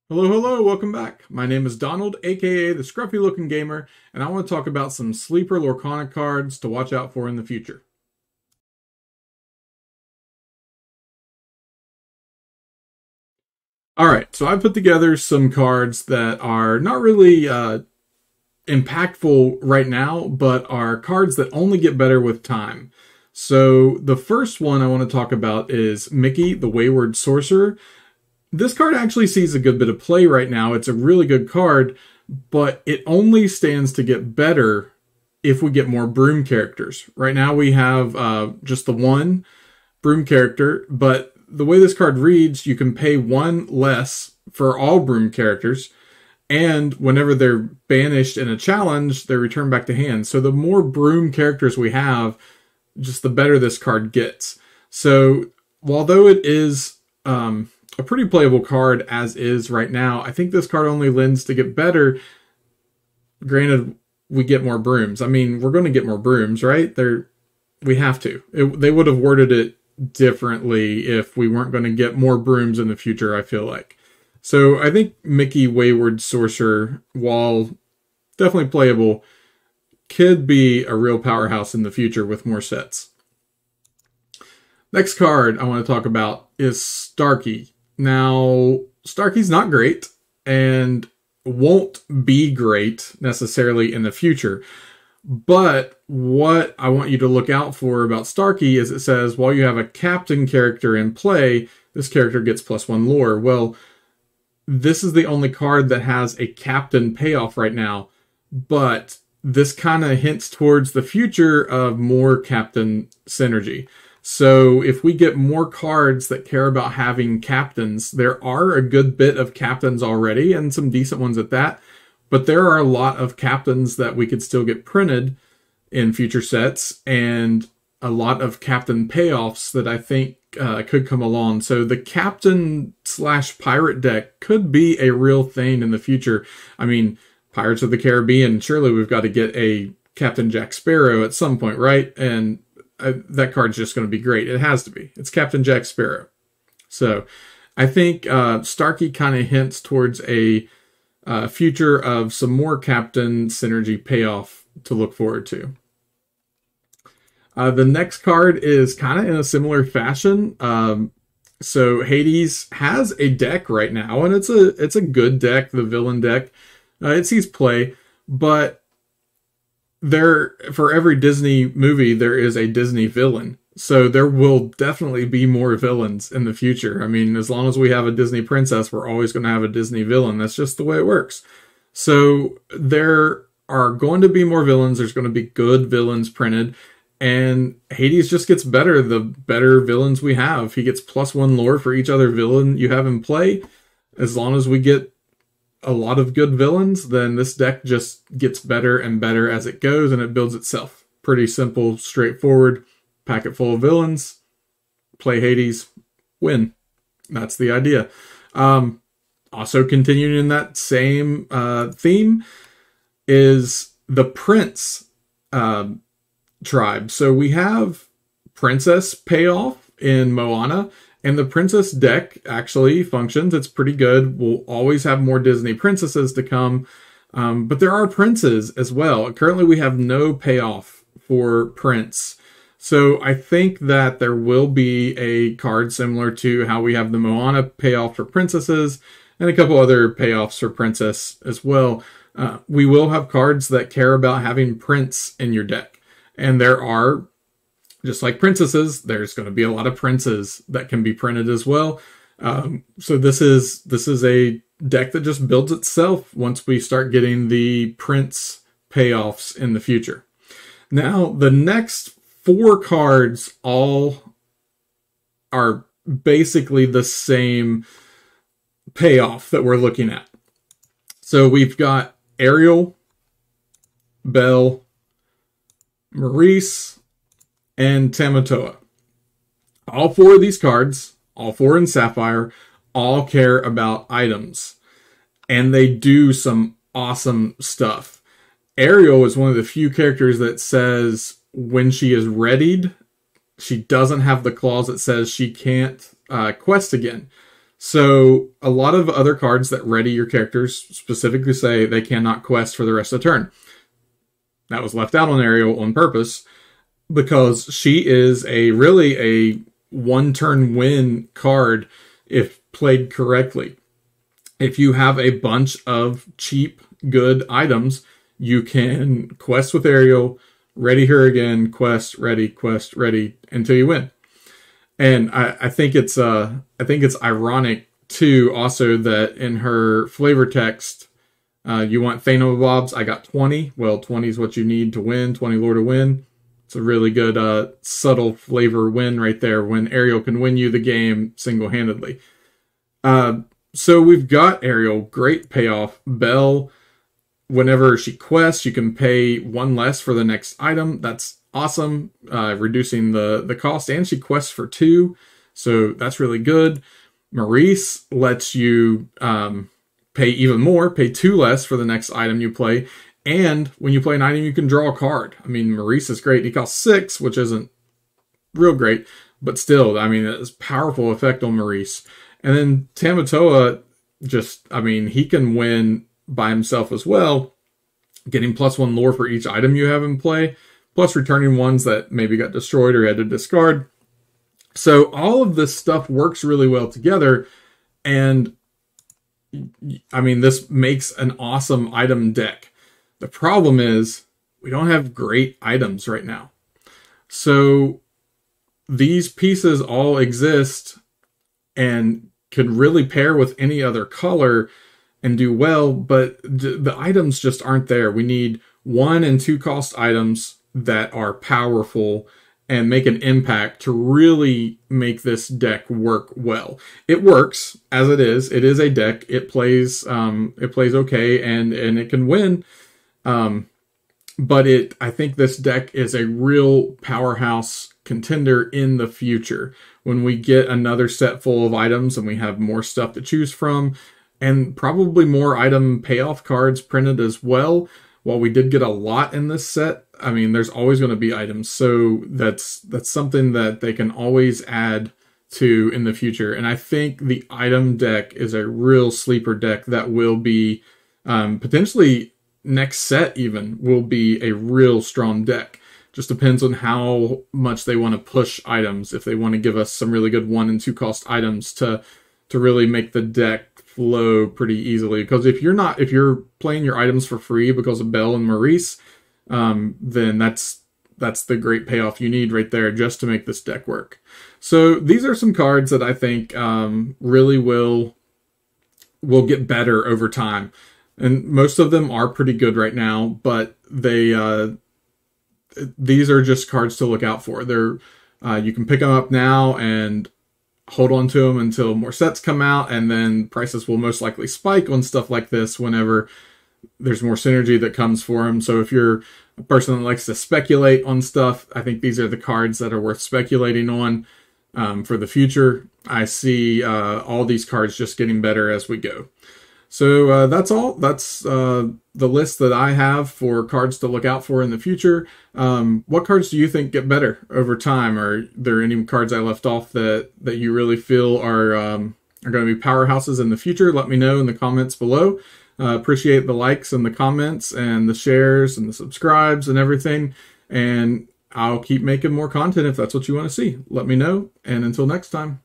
Hello, hello, welcome back. My name is Donald, aka the Scruffy Looking Gamer, and I want to talk about some sleeper Lorcana cards to watch out for in the future. Alright, so I put together some cards that are not really impactful right now, but are cards that only get better with time. So the first one I want to talk about is Mickey, the Wayward Sorcerer. This card actually sees a good bit of play right now. It's a really good card, but it only stands to get better if we get more broom characters. Right now we have just the one broom character, but the way this card reads, you can pay one less for all broom characters, and whenever they're banished in a challenge, they're returned back to hand. So the more broom characters we have, just the better this card gets. So although it is a pretty playable card as is right now, I think this card only lends to get better. Granted, we get more brooms. I mean, we're going to get more brooms, right? We have to. They would have worded it differently if we weren't going to get more brooms in the future, I feel like. So I think Mickey Wayward Sorcerer, while definitely playable, could be a real powerhouse in the future with more sets. Next card I want to talk about is Starkey. Now, Starkey's not great and won't be great necessarily in the future. But what I want you to look out for about Starkey is it says, while you have a captain character in play, this character gets +1 lore. Well, this is the only card that has a captain payoff right now, but this kind of hints towards the future of more captain synergy. So if we get more cards that care about having captains, there are a good bit of captains already, and some decent ones at that, but there are a lot of captains that we could still get printed in future sets, and a lot of captain payoffs that I think could come along. So the captain/pirate deck could be a real thing in the future. I mean, Pirates of the Caribbean, surely we've got to get a Captain Jack Sparrow at some point, right? And that card's just going to be great. It has to be. It's Captain Jack Sparrow. So I think Starkey kind of hints towards a future of some more captain synergy payoff to look forward to. The next card is kind of in a similar fashion. So Hades has a deck right now, and it's a good deck, the villain deck. It sees play, but for every Disney movie, there is a Disney villain. So there will definitely be more villains in the future. I mean, as long as we have a Disney princess, we're always going to have a Disney villain. That's just the way it works. So there are going to be more villains. There's going to be good villains printed. And Hades just gets better the better villains we have. He gets +1 lore for each other villain you have in play. As long as we get a lot of good villains, then this deck just gets better and better as it goes, and it builds itself. Pretty simple, straightforward. Packet full of villains, play Hades, win. That's the idea. Also continuing in that same theme is the Prince tribe. So we have Princess payoff in Moana, and the Princess deck actually functions. It's pretty good. We'll always have more Disney princesses to come, but there are princes as well. Currently we have no payoff for Prince. So I think that there will be a card similar to how we have the Moana payoff for princesses and a couple other payoffs for princess as well. We will have cards that care about having Prince in your deck. And there are, just like princesses, there's going to be a lot of princes that can be printed as well. So this is a deck that just builds itself once we start getting the Prince payoffs in the future. Now, the next 4 cards all are basically the same payoff that we're looking at. So we've got Ariel, Belle, Maurice, and Tamatoa. All 4 of these cards, all 4 in Sapphire, all care about items. And they do some awesome stuff. Ariel is one of the few characters that says when she is readied, she doesn't have the clause that says she can't quest again. So a lot of other cards that ready your characters specifically say they cannot quest for the rest of the turn. That was left out on Ariel on purpose because she is really a one-turn win card if played correctly. If you have a bunch of cheap, good items, you can quest with Ariel, ready her again, quest, ready, until you win. And I think it's ironic too also that in her flavor text, you want Thanobobs, I got 20. Well, 20 is what you need to win, 20 lore to win. It's a really good subtle flavor win right there when Ariel can win you the game single-handedly. So we've got Ariel, great payoff. Belle, whenever she quests, you can pay 1 less for the next item. That's awesome, reducing the cost, and she quests for 2, so that's really good. Maurice lets you pay even more, pay 2 less for the next item you play, and when you play an item, you can draw a card. I mean, Maurice is great. He costs 6, which isn't real great, but still, I mean, it's a powerful effect on Maurice. And then Tamatoa, he can win by himself as well, getting +1 lore for each item you have in play, plus returning ones that maybe got destroyed or had to discard. So all of this stuff works really well together, and I mean, this makes an awesome item deck. The problem is we don't have great items right now. So these pieces all exist and could really pair with any other color and do well, but the items just aren't there. We need 1 and 2 cost items that are powerful and make an impact to really make this deck work well. It works as it is. It is a deck. It plays okay, and it can win. But I think this deck is a real powerhouse contender in the future when we get another set full of items and we have more stuff to choose from, and probably more item payoff cards printed as well. While we did get a lot in this set, I mean, there's always going to be items, so that's something that they can always add to in the future. And I think the item deck is a real sleeper deck that will be potentially next set even will be a real strong deck. Just depends on how much they want to push items. If they want to give us some really good 1 and 2 cost items to really make the deck flow pretty easily. Because if you're playing your items for free because of Belle and Maurice, then that's the great payoff you need right there just to make this deck work. So these are some cards that I think really will get better over time. And most of them are pretty good right now, but these are just cards to look out for. You can pick them up now and hold on to them until more sets come out, and then prices will most likely spike on stuff like this whenever there's more synergy that comes for them. So if you're a person that likes to speculate on stuff, I think these are the cards that are worth speculating on for the future. I see all these cards just getting better as we go. So that's all. That's the list that I have for cards to look out for in the future. What cards do you think get better over time? Are there any cards I left off that you really feel are going to be powerhouses in the future? Let me know in the comments below. Appreciate the likes and the comments and the shares and the subscribes and everything. And I'll keep making more content if that's what you want to see. Let me know. And until next time.